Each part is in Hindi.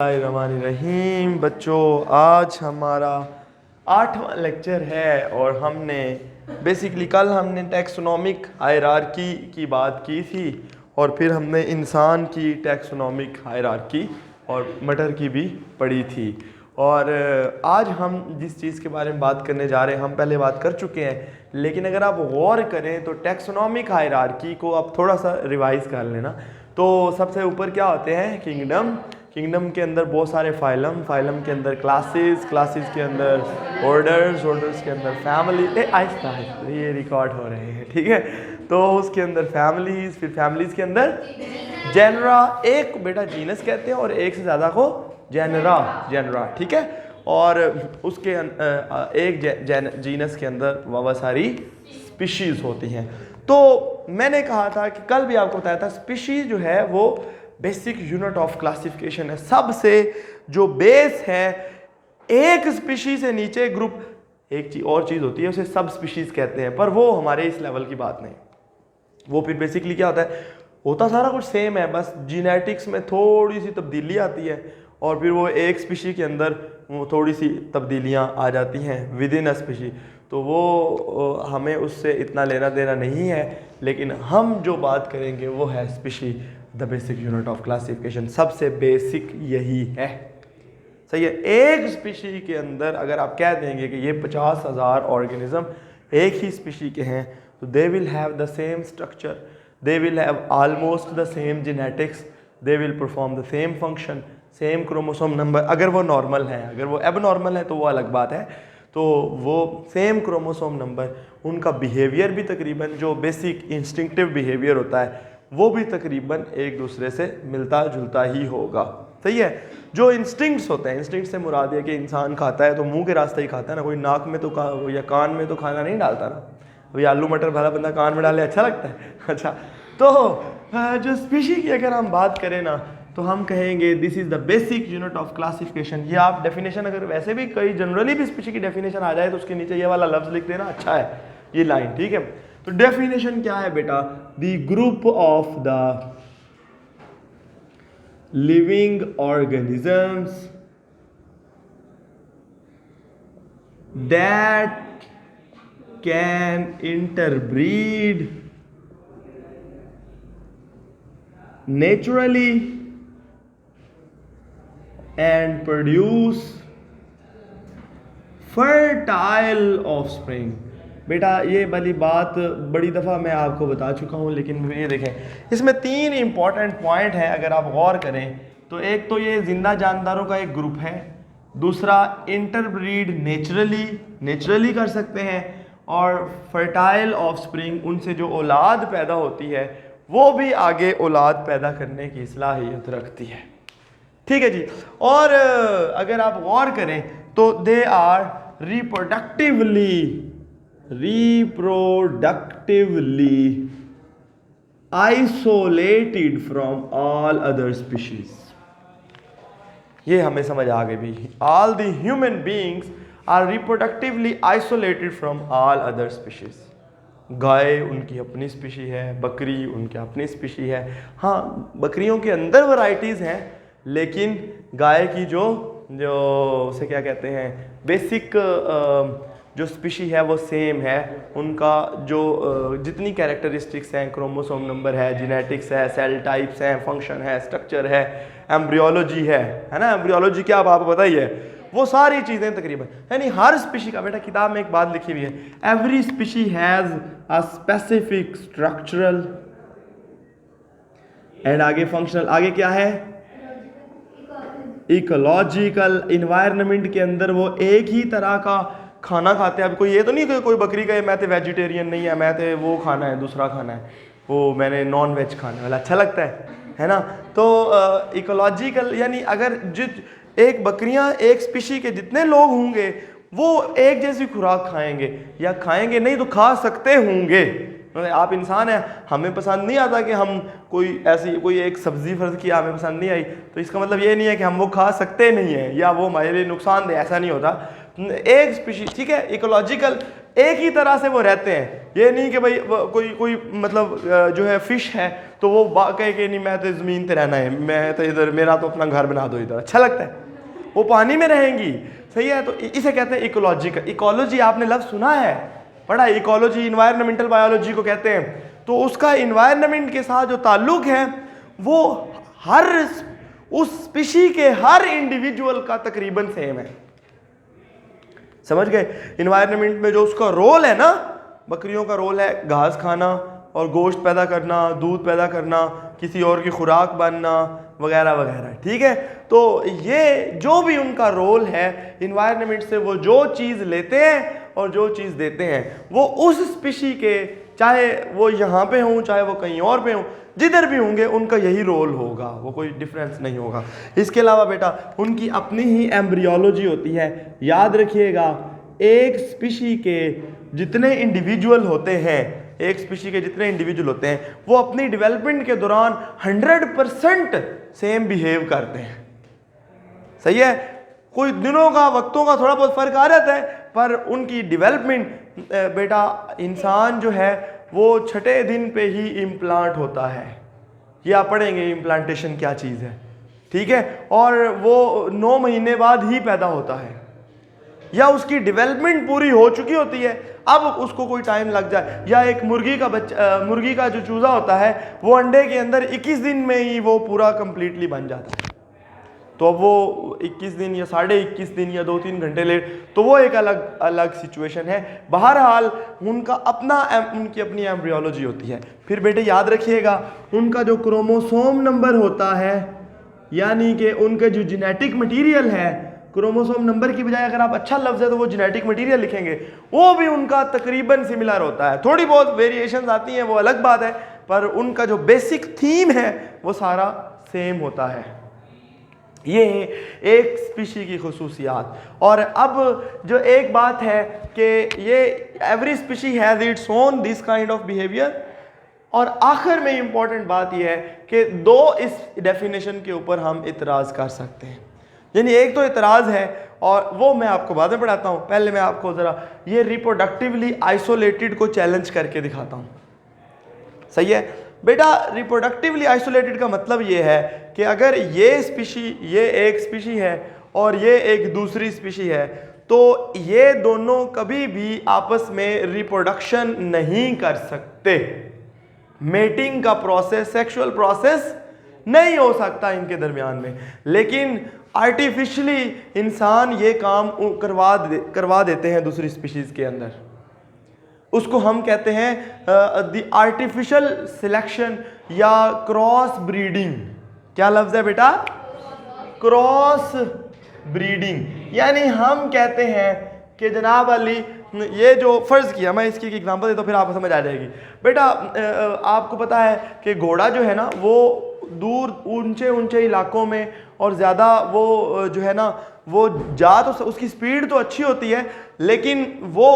रहीम बच्चों, आज हमारा 8वां लेक्चर है और हमने बेसिकली कल हमने टैक्सोनॉमिक हायरार्की की बात की थी और फिर हमने इंसान की टैक्सोनॉमिक हायरार्की और मटर की भी पढ़ी थी। और आज हम जिस चीज़ के बारे में बात करने जा रहे हैं हम पहले बात कर चुके हैं, लेकिन अगर आप गौर करें तो टैक्सोनॉमिक हायरार्की को आप थोड़ा सा रिवाइज कर लेना। तो सबसे ऊपर क्या होते हैं? किंगडम के अंदर बहुत सारे फाइलम के अंदर क्लासेस के अंदर ऑर्डर्स के अंदर फैमिली। आहिस्ता आहिस्ता ये रिकॉर्ड हो रहे हैं, ठीक है। तो उसके अंदर फैमिलीज, फिर फैमिलीज के अंदर जेनरा, एक बेटा जीनस कहते हैं और एक से ज़्यादा को जेनरा, ठीक है। और उसके एक जीनस के अंदर बहुत सारी स्पीशीज़ होती हैं। तो मैंने कहा था कि कल भी आपको बताया था, स्पीशीज़ जो है वो बेसिक यूनिट ऑफ क्लासिफिकेशन है। सबसे जो बेस है, एक स्पीशीज से नीचे ग्रुप एक और चीज़ होती है, उसे सब स्पीशीज कहते हैं, पर वो हमारे इस लेवल की बात नहीं। वो फिर बेसिकली क्या होता सारा कुछ सेम है, बस जीनेटिक्स में थोड़ी सी तब्दीली आती है और फिर वो एक स्पीशी के अंदर वो थोड़ी सी तब्दीलियाँ आ जाती हैं विद इन अ स्पीशी। तो वो हमें उससे इतना लेना देना नहीं है, लेकिन हम जो बात करेंगे वो है species, the basic unit of classification. सबसे बेसिक यही है, सही है। एक स्पीशी के अंदर अगर आप कह देंगे कि ये 50,000 ऑर्गेनिज्म एक ही स्पीशी के हैं, तो they will have the same structure, they will have almost the same genetics, they will perform the same function, same chromosome number. अगर वो नॉर्मल है, अगर वो एबनॉर्मल है तो वो अलग बात है। तो वो सेम क्रोमोसोम नंबर, उनका बिहेवियर भी तकरीबन, जो बेसिक इंस्टिंक्टिव बिहेवियर होता है वो भी तकरीबन एक दूसरे से मिलता जुलता ही होगा, सही है। जो इंस्टिंक्ट्स होते हैं, इंस्टिंक्ट से मुराद है कि इंसान खाता है तो मुंह के रास्ते ही खाता है ना, कोई नाक में तो या कान में तो खाना नहीं डालता ना। अभी आलू मटर भला बंदा कान में डाले अच्छा लगता है? अच्छा, तो जो स्पीशी की अगर हम बात करें ना, तो हम कहेंगे this is the basic unit of classification. ये आप डेफिनेशन, अगर वैसे भी कई जनरली भी स्पीशी की डेफिनेशन आ जाए तो उसके नीचे ये वाला लफ्ज़ लिख देना, अच्छा है ये लाइन, ठीक है। तो डेफिनेशन क्या है बेटा? The group of the living organisms that can interbreed naturally and produce fertile offspring। बेटा ये वाली बात बड़ी दफ़ा मैं आपको बता चुका हूँ, लेकिन ये देखें, इसमें 3 इंपॉर्टेंट पॉइंट हैं अगर आप गौर करें तो। एक तो ये जिंदा जानदारों का एक ग्रुप है, दूसरा इंटरब्रीड नेचुरली कर सकते हैं, और फर्टाइल ऑफस्प्रिंग, उनसे जो औलाद पैदा होती है वो भी आगे औलाद पैदा करने की सलाहियत रखती है, ठीक है जी। और अगर आप गौर करें तो they are reproductively isolated from all other species. ये हमें समझ आ गई भी। All the human beings are reproductively isolated from all other species. गाय उनकी अपनी स्पीशी है, बकरी उनकी अपनी स्पीशी है। हाँ, बकरियों के अंदर वैरायटीज़ हैं, लेकिन गाय की जो उसे क्या कहते हैं, बेसिक जो स्पीशी है वो सेम है। उनका जो जितनी कैरेक्टरिस्टिक्स हैं, क्रोमोसोम नंबर है, जेनेटिक्स है, सेल टाइप्स हैं, फंक्शन है, स्ट्रक्चर है, एम्ब्रियोलॉजी है ना। एम्ब्रियोलॉजी क्या आपको पता ही है, वो सारी चीज़ें तकरीबन, यानी हर स्पीशी का, बेटा किताब में एक बात लिखी हुई है, every species has a specific structural and आगे फंक्शनल, आगे क्या है, इकोलॉजिकल। इन्वायरमेंट के अंदर वो एक ही तरह का खाना खाते हैं। अब कोई ये तो नहीं कि कोई बकरी का मैं तो वेजिटेरियन नहीं है, मैं तो वो खाना है, दूसरा खाना है, वो मैंने नॉन वेज खाने वाला अच्छा लगता है ना। तो इकोलॉजिकल यानी अगर एक बकरियां, एक स्पीशी के जितने लोग होंगे वो एक जैसी खुराक खाएंगे, या खाएंगे नहीं तो खा सकते होंगे। आप इंसान हैं, हमें पसंद नहीं आता कि हम कोई एक सब्जी फर्ज किया हमें पसंद नहीं आई, तो इसका मतलब ये नहीं है कि हम वो खा सकते नहीं हैं या वो हमारे लिए नुकसानदेह, ऐसा नहीं होता। एक स्पीशी, ठीक है, इकोलॉजिकल, एक ही तरह से वो रहते हैं। ये नहीं कि भाई कोई मतलब जो है फिश है तो वो कहे कि नहीं मैं तो ज़मीन पे रहना है, मैं तो इधर, मेरा तो अपना घर बना दो इधर, अच्छा लगता है, वो पानी में रहेंगी, सही है। तो इसे कहते हैं इकोलॉजी का। इकोलॉजी आपने लफ्ज़ सुना है, पढ़ा, इकोलॉजी इन्वायरमेंटल बायोलॉजी को कहते हैं। तो उसका इन्वायरमेंट के साथ जो ताल्लुक है वो हर उस स्पीशी के हर इंडिविजुअल का तकरीबन सेम है, समझ गए। इन्वायरमेंट में जो उसका रोल है ना, बकरियों का रोल है घास खाना और गोश्त पैदा करना, दूध पैदा करना, किसी और की खुराक बनना वगैरह वगैरह, ठीक है। तो ये जो भी उनका रोल है इन्वायरमेंट से, वो जो चीज़ लेते हैं और जो चीज़ देते हैं, वो उस स्पीशी के, चाहे वो यहाँ पे हों चाहे वो कहीं और पे हों, जिधर भी होंगे उनका यही रोल होगा, वो कोई डिफरेंस नहीं होगा। इसके अलावा बेटा उनकी अपनी ही एम्ब्रियोलॉजी होती है। याद रखिएगा, एक स्पीशी के जितने इंडिविजुअल होते हैं, एक स्पीशी के जितने इंडिविजुअल होते हैं, वो अपनी डेवलपमेंट के दौरान 100% सेम बिहेव करते हैं, सही है। कोई दिनों का, वक्तों का थोड़ा बहुत फ़र्क आ जाता है, पर उनकी डेवलपमेंट बेटा, इंसान जो है वो 6ठे दिन पे ही इम्प्लांट होता है। ये आप पढ़ेंगे इम्प्लांटेशन क्या चीज़ है, ठीक है। और वो 9 महीने बाद ही पैदा होता है, या उसकी डेवलपमेंट पूरी हो चुकी होती है, अब उसको कोई टाइम लग जाए। या एक मुर्गी का बच्चा, मुर्गी का जो चूज़ा होता है, वो अंडे के अंदर 21 दिन में ही वो पूरा कंप्लीटली बन जाता है। तो अब वो 21 दिन या 21.5 दिन या 2-3 घंटे लेट, तो वो एक अलग अलग सिचुएशन है। बहरहाल उनका अपना, उनकी अपनी एम्ब्रियोलॉजी होती है। फिर बेटे याद रखिएगा, उनका जो क्रोमोसोम नंबर होता है, यानी कि उनका जो जेनेटिक मटीरियल है, क्रोमोसोम नंबर की बजाय अगर आप अच्छा लफ्ज़ है तो वो जेनेटिक मटीरियल लिखेंगे, वो भी उनका तकरीबन सिमिलर होता है। थोड़ी बहुत वेरिएशंस आती हैं, वो अलग बात है, पर उनका जो बेसिक थीम है वो सारा सेम होता है। ये एक स्पीशी की खुसूसियात। और अब जो एक बात है कि ये every species has its own this kind of behaviour. और आखिर में इंपॉर्टेंट बात यह है कि 2 इस डेफिनेशन के ऊपर हम इतराज़ कर सकते हैं। यानी एक तो इतराज़ है, और वो मैं आपको बाद में पढ़ाता हूँ, पहले मैं आपको ज़रा ये रिप्रोडक्टिवली आइसोलेटेड को चैलेंज करके दिखाता हूँ, सही है बेटा। रिप्रोडक्टिवली आइसोलेटेड का मतलब ये है कि अगर ये स्पीशी, ये एक स्पीशी है और ये एक दूसरी स्पीशी है, तो ये दोनों कभी भी आपस में रिप्रोडक्शन नहीं कर सकते। मेटिंग का प्रोसेस, सेक्सुअल प्रोसेस नहीं हो सकता इनके दरमियान में। लेकिन आर्टिफिशियली इंसान ये काम करवा देते हैं दूसरी स्पीशीज़ के अंदर। उसको हम कहते हैं द आर्टिफिशियल सिलेक्शन या क्रॉस ब्रीडिंग। क्या लफ्ज़ है बेटा? Cross breeding. यानी हम कहते हैं कि जनाब अली, ये जो फ़र्ज़ किया, मैं इसकी एक एग्जांपल देता हूँ फिर आपको समझ आ जाएगी। बेटा आपको पता है कि घोड़ा जो है ना, वो दूर ऊंचे ऊंचे इलाकों में और ज़्यादा वो जो है ना, वो जा तो उसकी स्पीड तो अच्छी होती है, लेकिन वो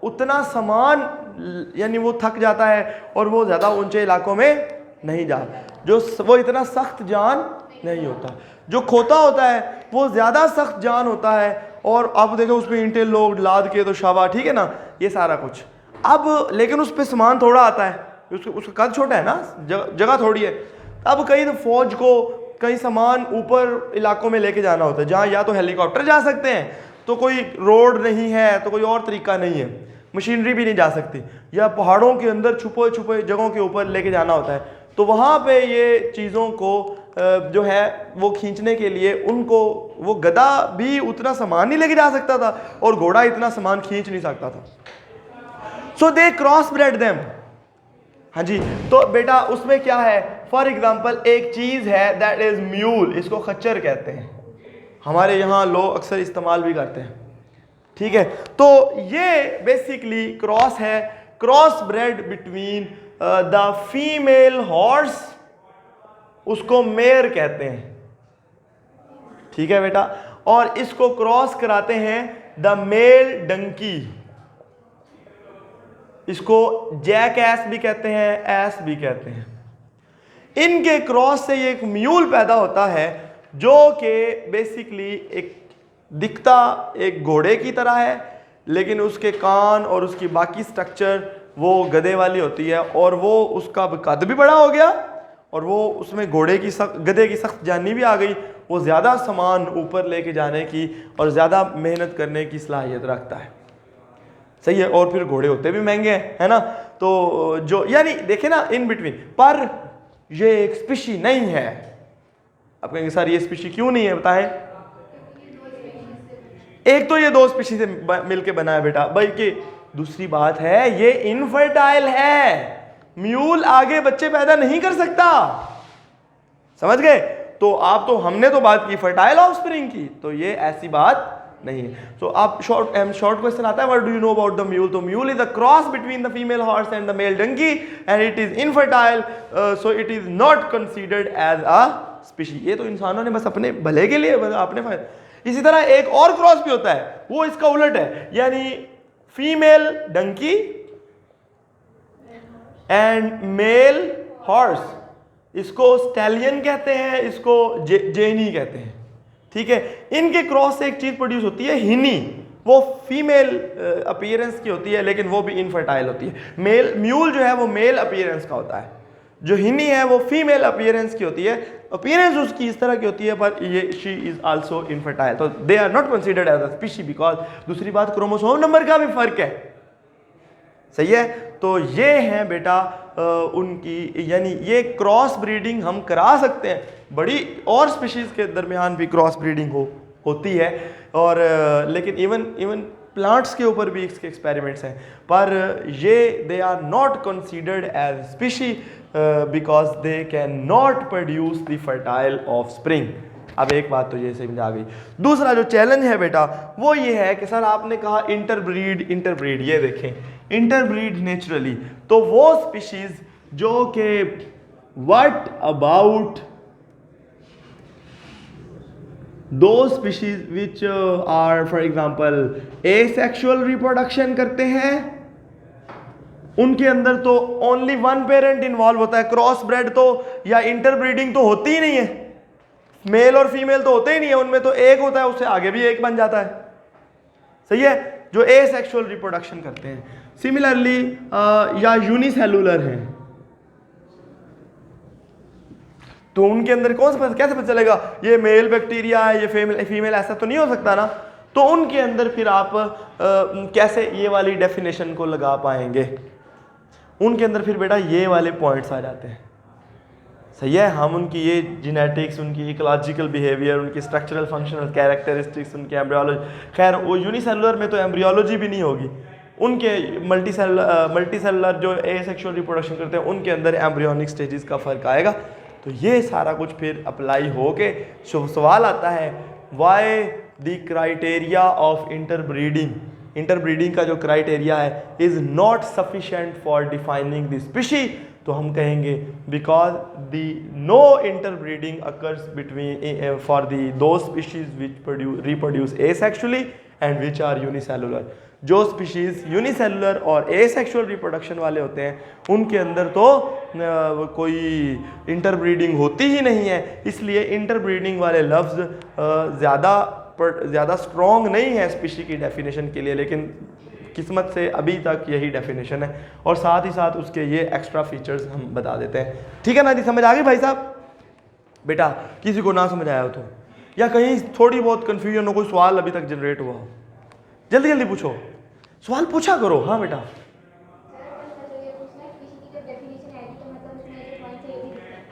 उतना सामान, यानी वो थक जाता है और वो ज़्यादा ऊंचे इलाकों में नहीं जा, जो वो इतना सख्त जान नहीं होता। जो खोता होता है वो ज़्यादा सख्त जान होता है, और अब देखो उस पर इंटेल लोड लाद के तो शाबा, ठीक है ना, ये सारा कुछ। अब लेकिन उस पर सामान थोड़ा आता है, उसका कद छोटा है ना, जगह थोड़ी है। अब कई तो फौज को कई सामान ऊपर इलाकों में लेके जाना होता है, जहाँ या तो हेलीकॉप्टर जा सकते हैं, तो कोई रोड नहीं है, तो कोई और तरीका नहीं है, मशीनरी भी नहीं जा सकती, या पहाड़ों के अंदर छुपे छुपे जगहों के ऊपर लेके जाना होता है। तो वहाँ पे ये चीज़ों को जो है वो खींचने के लिए उनको, वो गधा भी उतना सामान नहीं लेके जा सकता था और घोड़ा इतना सामान खींच नहीं सकता था। सो दे क्रॉस ब्रेड देम। हाँ जी, तो बेटा उसमें क्या है, फॉर एग्जाम्पल एक चीज़ है दैट इज़ म्यूल, इसको खच्चर कहते हैं, हमारे यहाँ लोग अक्सर इस्तेमाल भी करते हैं, ठीक है। तो ये बेसिकली क्रॉस है, cross bread between the female horse, उसको मेयर कहते हैं, ठीक है बेटा। और इसको क्रॉस कराते हैं द मेल डंकी, इसको जैक एस भी कहते हैं, एस भी कहते हैं। इनके क्रॉस से ये एक म्यूल पैदा होता है, जो कि बेसिकली एक दिखता एक घोड़े की तरह है, लेकिन उसके कान और उसकी बाकी स्ट्रक्चर वो गधे वाली होती है, और वो उसका कद भी बड़ा हो गया और वो उसमें गधे की सख्त जानी भी आ गई। वो ज़्यादा सामान ऊपर लेके जाने की और ज़्यादा मेहनत करने की सलाहियत रखता है। सही है। और फिर घोड़े होते भी महंगे हैं, है ना। तो जो यानी देखे ना इन बिटवीन, पर ये एक स्पीशी नहीं है। आप कहेंगे सर ये स्पीशी क्यों नहीं है, बताएं। एक तो ये 2 स्पीशी से मिलके बना है बेटा, बल्कि दूसरी बात है ये इनफर्टाइल है। म्यूल आगे बच्चे पैदा नहीं कर सकता, समझ गए। तो हमने तो बात की फर्टाइल ऑफस्प्रिंग की, तो ये ऐसी बात नहीं है। तो आप शॉर्ट क्वेश्चन आता है, what do you know about the mule. तो mule is a cross between the female horse and the male donkey and it is infertile, so it is not considered as a species. ये तो इंसानों ने बस अपने भले के लिए, अपने फायदे। इसी तरह एक और क्रॉस भी होता है, वो इसका उलट है, यानी female donkey and male horse, इसको स्टैलियन कहते हैं, इसको जेनी कहते हैं, ठीक है। इनके क्रॉस से एक चीज प्रोड्यूस होती है हिनी, वो फीमेल अपीयरेंस की होती है, लेकिन वो भी इनफर्टाइल होती है। म्यूल जो है वो मेल अपीयरेंस का होता है, जो हिनी है वो फीमेल अपीयरेंस की होती है। अपीयरेंस उसकी इस तरह की होती है, पर ये शी इज आल्सो इनफर्टाइल, तो they are not considered as a species because दूसरी बात क्रोमोसोम नंबर का भी फर्क है। सही है। तो ये हैं बेटा उनकी, यानी ये क्रॉस ब्रीडिंग हम करा सकते हैं, बड़ी और स्पीशीज के दरमियान भी क्रॉस ब्रीडिंग होती है। और लेकिन इवन प्लांट्स के ऊपर भी इसके एक्सपेरिमेंट्स हैं, पर ये they are not considered as species because they can not produce the fertile offspring. अब एक बात तो ये समझ आ गई। दूसरा जो चैलेंज है बेटा वो ये है कि सर आपने कहा इंटरब्रीड, ये देखें इंटरब्रीड नेचुरली, तो वो स्पीशीज जो कि व्हाट अबाउट दो species which are for example asexual reproduction करते हैं, उनके अंदर तो ओनली वन पेरेंट इन्वॉल्व होता है। क्रॉस ब्रेड तो या इंटरब्रीडिंग तो होती ही नहीं है, मेल और फीमेल तो होते ही नहीं है, उनमें तो एक होता है, उससे आगे भी एक बन जाता है। सही है। जो एसेक्सुअल रिप्रोडक्शन करते हैं, सिमिलरली या यूनिसेलुलर हैं, तो उनके अंदर कैसे पता चलेगा ये मेल बैक्टीरिया है, ये फीमेल, ऐसा तो नहीं हो सकता ना। तो उनके अंदर फिर आप कैसे ये वाली डेफिनेशन को लगा पाएंगे। उनके अंदर फिर बेटा ये वाले पॉइंट्स आ जाते हैं। सही है। हम उनकी ये जेनेटिक्स, उनकी इकोलॉजिकल बिहेवियर, उनकी स्ट्रक्चरल फंक्शनल कैरेक्टरिस्टिक्स, उनके एम्ब्रियोलॉजी, खैर वो यूनिसेलुलर में तो एम्ब्रियोलॉजी भी नहीं होगी, उनके मल्टीसेलुलर जो एसेक्सुअल रिप्रोडक्शन करते हैं उनके अंदर एम्ब्रियोनिक स्टेजेस का फ़र्क आएगा। तो ये सारा कुछ फिर अप्लाई हो के सवाल आता है why the criteria of interbreeding का जो क्राइटेरिया है is not sufficient for defining the species. तो हम कहेंगे because the no interbreeding occurs between for the दो species which reproduce asexually and which are unicellular. जो स्पीशीज यूनिसेलुलर और एसेक्सुअल रिप्रोडक्शन वाले होते हैं उनके अंदर तो कोई इंटरब्रीडिंग होती ही नहीं है, इसलिए इंटरब्रीडिंग वाले लफ्ज़ ज़्यादा स्ट्रॉन्ग नहीं है स्पीशी की डेफिनेशन के लिए, लेकिन किस्मत से अभी तक यही डेफिनेशन है। और साथ ही साथ उसके ये एक्स्ट्रा फीचर्स हम बता देते हैं। ठीक है ना जी, समझ आ गई भाई साहब। बेटा किसी को ना समझ आया हो तो, या कहीं थोड़ी बहुत कन्फ्यूजन हो, कोई सवाल अभी तक जनरेट हुआ हो, जल्दी जल्दी पूछो, सवाल पूछा करो। हाँ बेटा।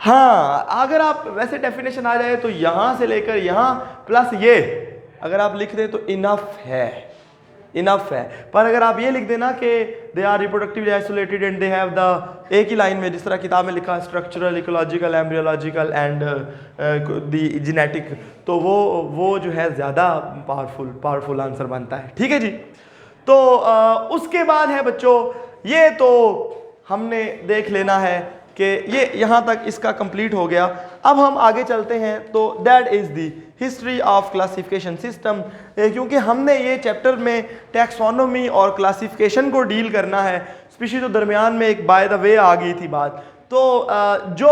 हाँ, अगर आप वैसे डेफिनेशन आ जाए तो यहाँ से लेकर यहाँ प्लस ये अगर आप लिख दें तो इनफ है। पर अगर आप ये लिख देना कि they are reproductively isolated and they have the, एक ही लाइन में जिस तरह किताब में लिखा structural, ecological, embryological and the genetic, तो वो जो है ज़्यादा पावरफुल आंसर बनता है। ठीक है जी। तो उसके बाद है बच्चों, ये तो हमने देख लेना है कि ये यहाँ तक इसका कंप्लीट हो गया। अब हम आगे चलते हैं, तो that is the history of classification system. क्योंकि हमने ये चैप्टर में टैक्सोनॉमी और क्लासिफिकेशन को डील करना है, स्पीशीज तो दरमियान में एक बाय द वे आ गई थी बात। तो जो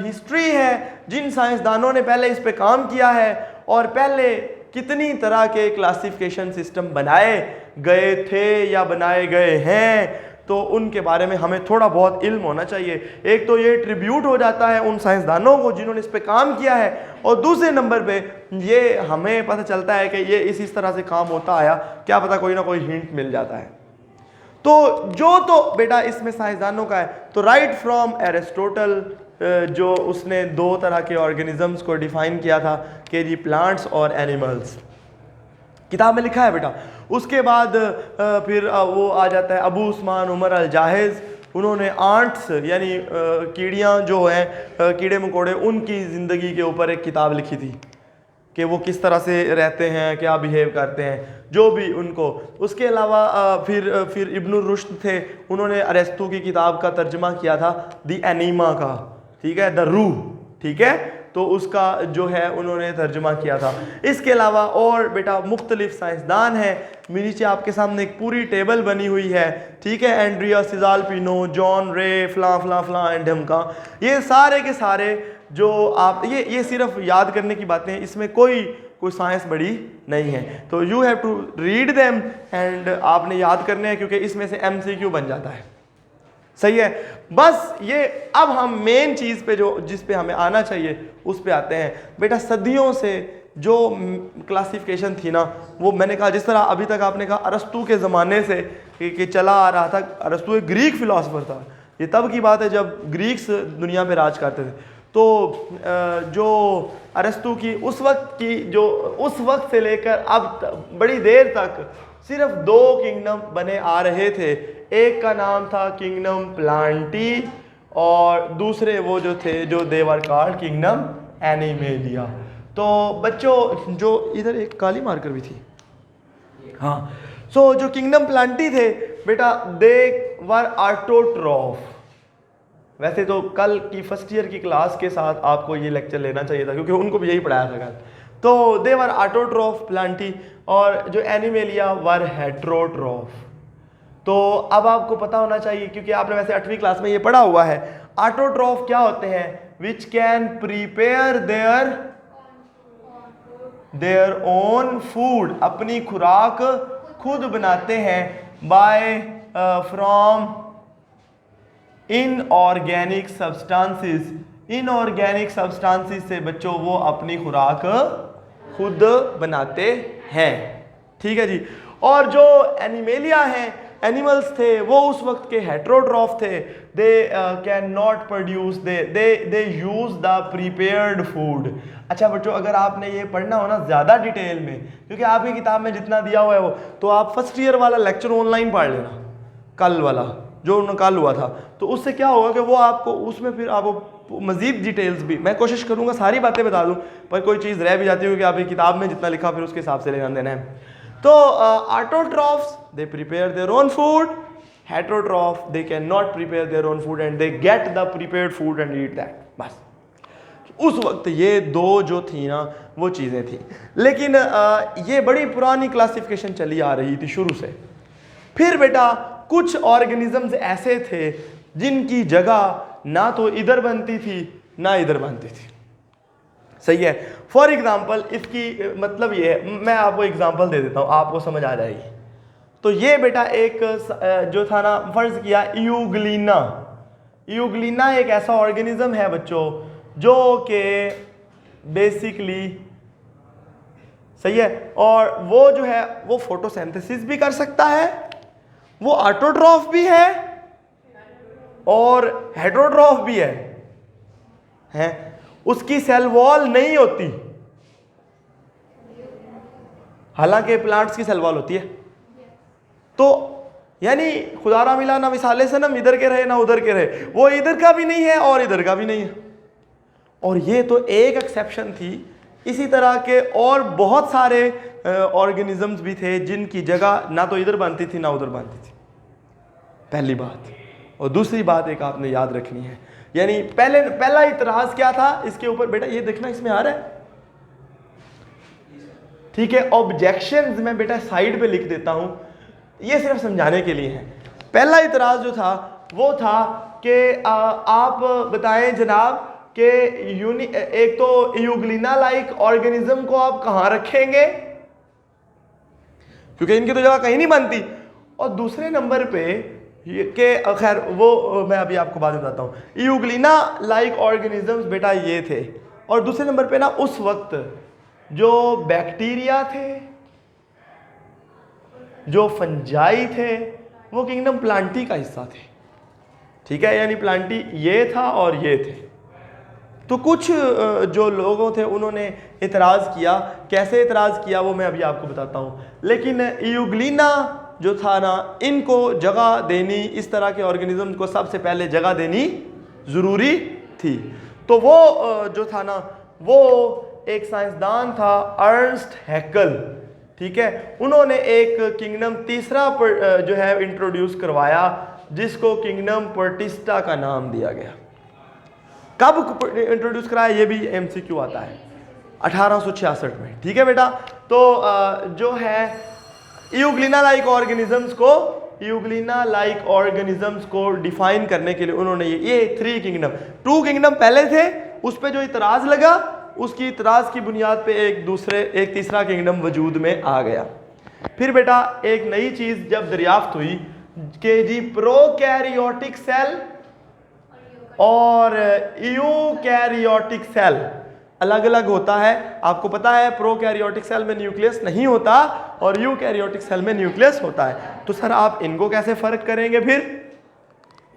हिस्ट्री है, जिन साइंसदानों ने पहले इस पे काम किया है और पहले कितनी तरह के क्लासिफिकेशन सिस्टम बनाए गए थे या बनाए गए हैं, तो उनके बारे में हमें थोड़ा बहुत इल्म होना चाहिए। एक तो ये ट्रिब्यूट हो जाता है उन साइंसदानों को जिन्होंने इस पे काम किया है, और दूसरे नंबर पे ये हमें पता चलता है कि ये इस तरह से काम होता आया, क्या पता कोई ना कोई हिंट मिल जाता है। तो जो तो बेटा इसमें साइंसदानों का है, तो राइट फ्रॉम एरिस्टोटल जो उसने दो तरह के ऑर्गेनिजम्स को डिफाइन किया था कि जी प्लांट्स और एनिमल्स, किताब में लिखा है बेटा। उसके बाद फिर वो आ जाता है अबू उस्मान उमर अल जाहिज, उन्होंने आंट्स यानी कीड़ियाँ जो हैं कीड़े मकोड़े, उनकी ज़िंदगी के ऊपर एक किताब लिखी थी कि वो किस तरह से रहते हैं, क्या बिहेव करते हैं, जो भी उनको। उसके अलावा फिर इब्नुर रुश्द थे, उन्होंने अरेस्तु की किताब का तर्जमा किया था द एनीमा का, ठीक है, द रूह, ठीक है, तो उसका जो है उन्होंने तर्जुमा किया था। इसके अलावा और बेटा मुख्तलिफ साइंसदान हैं, नीचे आपके सामने एक पूरी टेबल बनी हुई है, ठीक है, एंड्रिया सिजाल पिनो, जॉन रे, फला फला फला एंड का, ये सारे के सारे जो आप ये सिर्फ याद करने की बातें हैं, इसमें कोई साइंस बड़ी नहीं है। तो you have to read them and आपने याद करने हैं, क्योंकि इसमें से MCQ बन जाता है, सही है। बस ये अब हम मेन चीज़ पे जो जिस पे हमें आना चाहिए उस पे आते हैं। बेटा सदियों से जो क्लासिफिकेशन थी ना, वो मैंने कहा जिस तरह अभी तक आपने कहा अरस्तु के ज़माने से कि चला आ रहा था। अरस्तु एक ग्रीक फिलोसोफर था, ये तब की बात है जब ग्रीक्स दुनिया पे राज करते थे। तो जो अरस्तु की उस वक्त से लेकर अब बड़ी देर तक सिर्फ दो किंगडम बने आ रहे थे। एक का नाम था किंगडम प्लांटी और दूसरे वो जो थे जो देवर कॉल्ड किंगडम एनिमेलिया। तो बच्चों जो इधर एक काली मार्कर भी थी, हाँ, सो जो किंगडम प्लांटी थे बेटा, दे वर ऑटोट्रॉफ। वैसे तो कल की फर्स्ट ईयर की क्लास के साथ आपको ये लेक्चर लेना चाहिए था, क्योंकि उनको भी यही पढ़ाया था कल। तो दे वर ऑटोट्रॉफ प्लांटी, और जो एनिमेलिया वर हेट्रोट्रॉफ। तो अब आपको पता होना चाहिए, क्योंकि आपने वैसे 8वीं क्लास में ये पढ़ा हुआ है, ऑटोट्रॉफ क्या होते हैं, which can prepare their own food, अपनी खुराक खुद बनाते हैं, by from inorganic substances. Inorganic substances से बच्चों वो अपनी खुराक खुद बनाते हैं, ठीक है जी। और जो एनिमेलिया हैं, एनिमल्स थे, वो उस वक्त के हेट्रोट्रॉफ थे। दे can not produce, they use the prepared food. अच्छा बच्चों, अगर आपने ये पढ़ना हो ना ज़्यादा डिटेल में, क्योंकि आपकी किताब में जितना दिया हुआ है वो, तो आप फर्स्ट ईयर वाला लेक्चर ऑनलाइन पढ़ लेना, कल वाला जो कल हुआ था। तो उससे क्या होगा कि वो आपको उसमें फिर आपको मजीद डिटेल्स भी, मैं कोशिश करूँगा सारी बातें बता दूँ, पर कोई चीज़ रह भी जाती है, क्योंकि आपकी किताब में जितना लिखा फिर उसके हिसाब से लेना देना है। तो autotrophs they prepare their own food, heterotroph they can not prepare their own food and they get the prepared food and eat that. बस उस वक्त ये दो जो थी ना वो चीज़ें थी। लेकिन ये बड़ी पुरानी क्लासिफिकेशन चली आ रही थी शुरू से। फिर बेटा कुछ ऑर्गेनिजम्स ऐसे थे जिनकी जगह ना तो इधर बनती थी ना इधर बनती थी, सही है। फॉर एग्जाम्पल इसकी मतलब ये है, मैं आपको एग्जाम्पल दे देता हूँ, आपको समझ आ जाएगी। तो ये बेटा एक जो था ना, फर्ज किया यूग्लिना। यूग्लिना एक ऐसा ऑर्गेनिज्म है बच्चों जो कि बेसिकली, सही है, और वो जो है वो फोटोसिंथेसिस भी कर सकता है, वो ऑटोट्रॉफ भी है और हेट्रोट्रॉफ भी है। उसकी सेल वॉल नहीं होती, हालांकि प्लांट्स की सेल वॉल होती है। तो यानी खुदारा मिला ना मिसाले से, ना इधर के रहे ना उधर के रहे, वो इधर का भी नहीं है और इधर का भी नहीं है। और ये तो एक एक्सेप्शन थी, इसी तरह के और बहुत सारे ऑर्गेनिजम्स भी थे जिनकी जगह ना तो इधर बनती थी ना उधर बनती थी, पहली बात। और दूसरी बात एक आपने याद रखनी है, यानी पहला इतराज क्या था इसके ऊपर बेटा, ये देखना इसमें आ रहा है, ठीक है। ऑब्जेक्शंस मैं बेटा साइड पे लिख देता हूं, ये सिर्फ समझाने के लिए है। पहला इतराज जो था वो था कि आप बताएं जनाब कि एक तो यूग्लिना लाइक ऑर्गेनिज्म को आप कहाँ रखेंगे, क्योंकि इनकी तो जगह कहीं नहीं बनती, और दूसरे नंबर पे ये के खैर वो मैं अभी आपको बाद में बताता हूँ। यूग्लिना लाइक ऑर्गेनिजम्स बेटा ये थे, और दूसरे नंबर पे ना उस वक्त जो बैक्टीरिया थे, जो फंजाई थे, वो किंगडम प्लांटी का हिस्सा थे, ठीक है, यानी प्लांटी ये था और ये थे। तो कुछ जो लोगों थे उन्होंने इतराज़ किया, कैसे इतराज़ किया वो मैं अभी आपको बताता हूँ। लेकिन यूग्लिना जो था ना, इनको जगह देनी, इस तरह के ऑर्गेनिज्म को सबसे पहले जगह देनी ज़रूरी थी। तो वो जो था ना, वो एक साइंसदान था अर्नस्ट हैकल, ठीक है, उन्होंने एक किंगडम तीसरा जो है इंट्रोड्यूस करवाया, जिसको किंगडम पर्टिस्टा का नाम दिया गया। कब इंट्रोड्यूस कराया ये भी एमसीक्यू आता है, 1866 में, ठीक है बेटा। तो जो है यूग्लिना लाइक ऑर्गेनिजम्स को डिफाइन करने के लिए उन्होंने ये 3 किंगडम, 2 किंगडम पहले थे, उस पे जो इतराज लगा, उसकी इतराज की बुनियाद पे एक तीसरा किंगडम वजूद में आ गया। फिर बेटा एक नई चीज जब दरियाफ्त हुई कि जी प्रोकैरियोटिक सेल और यूकैरियोटिक सेल अलग अलग होता है। आपको पता है प्रोकैरियोटिक सेल में न्यूक्लियस नहीं होता और यूकैरियोटिक सेल में न्यूक्लियस होता है। तो सर आप इनको कैसे फ़र्क करेंगे? फिर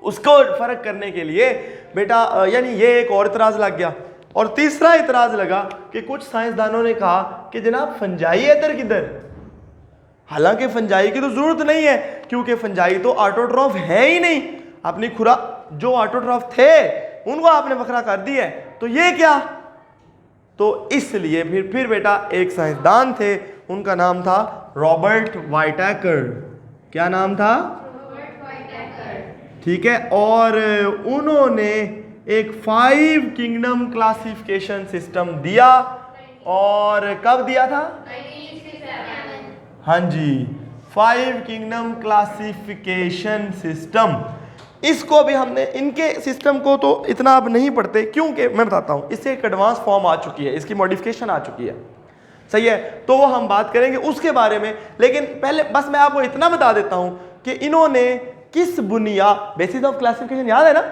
उसको फ़र्क करने के लिए बेटा यानी ये एक और इतराज़ लग गया। और तीसरा इतराज़ लगा कि कुछ साइंसदानों ने कहा कि जनाब फंजाई इधर किधर, हालांकि फंजाई की तो ज़रूरत नहीं है क्योंकि फंजाई तो ऑटोट्रॉफ है ही नहीं, अपनी खुराक जो ऑटोट्रॉफ थे उनको आपने बकरा कर दिया है, तो ये क्या? तो इसलिए फिर बेटा एक साइंसदान थे, उनका नाम था रॉबर्ट वाइटैकर। क्या नाम था? रॉबर्ट वाइटैकर, ठीक है। और उन्होंने एक 5 किंगडम क्लासिफिकेशन सिस्टम दिया। और कब दिया था? 1967। हाँ जी, 5 किंगडम क्लासिफिकेशन सिस्टम। इसको भी हमने, इनके सिस्टम को तो इतना अब नहीं पढ़ते क्योंकि मैं बताता हूँ इससे एक एडवांस फॉर्म आ चुकी है, इसकी मॉडिफिकेशन आ चुकी है, सही है, तो वो हम बात करेंगे उसके बारे में। लेकिन पहले बस मैं आपको इतना बता देता हूँ कि इन्होंने किस बुनियाद, बेसिस ऑफ क्लासिफिकेशन याद है ना,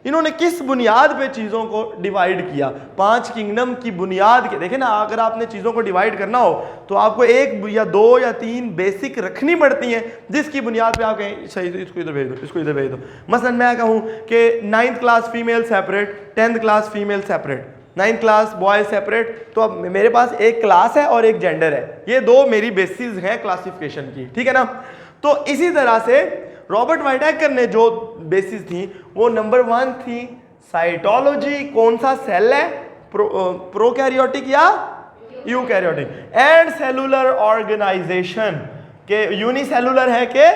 इन्होंने किस बुनियाद पे चीज़ों को डिवाइड किया। 5 किंगडम की बुनियाद के, देखें ना, अगर आपने चीज़ों को डिवाइड करना हो तो आपको 1 या 2 या 3 बेसिक रखनी पड़ती हैं जिसकी बुनियाद पे आप कहें सही इसको इधर भेज दो, इसको इधर भेज दो। मसलन मैं कहूँ कि 9th class female separate, 10th class female separate, 9th class boy separate, तो अब मेरे पास एक क्लास है और एक जेंडर है, ये 2 मेरी बेसिस हैं क्लासिफिकेशन की, ठीक है ना। तो इसी तरह से रॉबर्ट वाइटैकर ने जो बेसिस थी वो नंबर 1 थी साइटोलॉजी, कौन सा सेल है, प्रोकैरियोटिक या यूकैरियोटिक, एंड सेलुलर ऑर्गेनाइजेशन के यूनिसेलुलर है के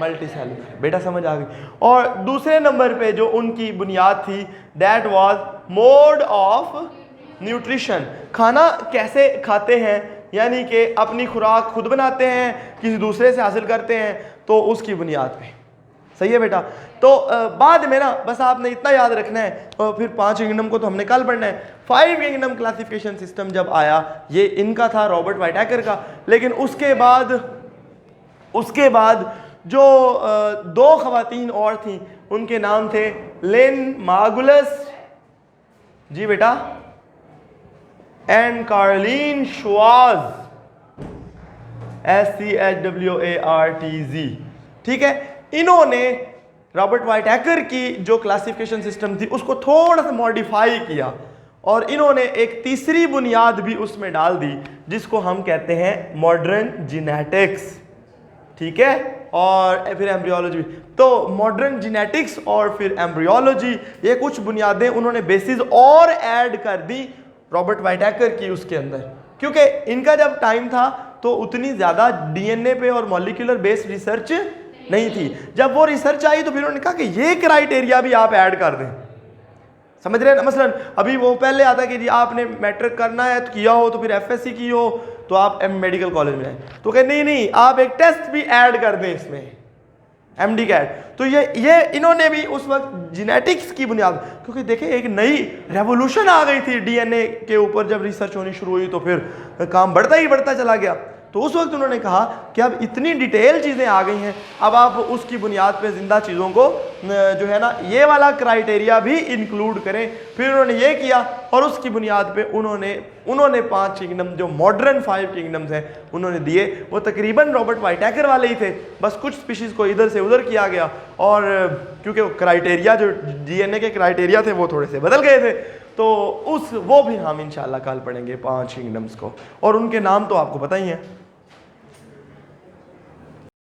मल्टीसेलुलर, बेटा समझ आ गई। और दूसरे नंबर पे जो उनकी बुनियाद थी that was mode of nutrition, खाना कैसे खाते हैं, यानी कि अपनी खुराक खुद बनाते हैं किसी दूसरे से हासिल करते हैं, तो उसकी बुनियाद पे, सही है बेटा। तो बाद में ना बस आपने इतना याद रखना है, और फिर 5 किंगडम को तो हमने कल पढ़ना है। 5 किंगडम क्लासिफिकेशन सिस्टम जब आया ये इनका था, रॉबर्ट वाइटैकर का। लेकिन उसके बाद जो 2 खवातीन और थी उनके नाम थे लेन मार्गुलस, जी बेटा, एंड कार्लीन श्वार्ज, SCHWARTZ, ठीक है। इन्होंने रॉबर्ट वाइटैकर की जो क्लासिफिकेशन सिस्टम थी उसको थोड़ा सा मॉडिफाई किया और इन्होंने एक तीसरी बुनियाद भी उसमें डाल दी जिसको हम कहते हैं मॉडर्न जीनेटिक्स, ठीक है, और फिर एम्ब्रियोलॉजी। तो मॉडर्न जीनेटिक्स और फिर एम्ब्रियोलॉजी, ये कुछ बुनियादें उन्होंने बेसिस और ऐड कर दी रॉबर्ट वाइटैकर की उसके अंदर, क्योंकि इनका जब टाइम था तो उतनी ज़्यादा डीएनए पे और मॉलिक्यूलर बेस्ड रिसर्च नहीं थी। जब वो रिसर्च आई तो फिर उन्होंने कहा कि ये क्राइटेरिया भी आप ऐड कर दें, समझ रहे हैं ना। मसलन अभी वो पहले आता कि जी आपने मैट्रिक करना है तो किया हो तो फिर एफएससी की हो तो आप मेडिकल कॉलेज में आए, तो कहे नहीं आप एक टेस्ट भी ऐड कर दें इसमें, एमडी कैट। तो ये इन्होंने भी उस वक्त जेनेटिक्स की बुनियाद, क्योंकि देखिए एक नई रेवोल्यूशन आ गई थी डीएनए के ऊपर, जब रिसर्च होनी शुरू हुई तो फिर काम बढ़ता ही बढ़ता चला गया। तो उस वक्त उन्होंने कहा कि अब इतनी डिटेल चीज़ें आ गई हैं, अब आप उसकी बुनियाद पे ज़िंदा चीज़ों को जो है ना ये वाला क्राइटेरिया भी इंक्लूड करें। फिर उन्होंने ये किया और उसकी बुनियाद पे उन्होंने 5 किंगडम जो मॉडर्न 5 किंगडम्स हैं उन्होंने दिए। वो तकरीबन रॉबर्ट वाइटैकर वाले ही थे, बस कुछ स्पीशीज़ को इधर से उधर किया गया, और क्योंकि वो क्राइटेरिया जो डीएनए के क्राइटेरिया थे वो थोड़े से बदल गए थे, तो वो भी हम इंशाल्लाह कल पढ़ेंगे 5 किंगडम्स को, और उनके नाम तो आपको पता ही है।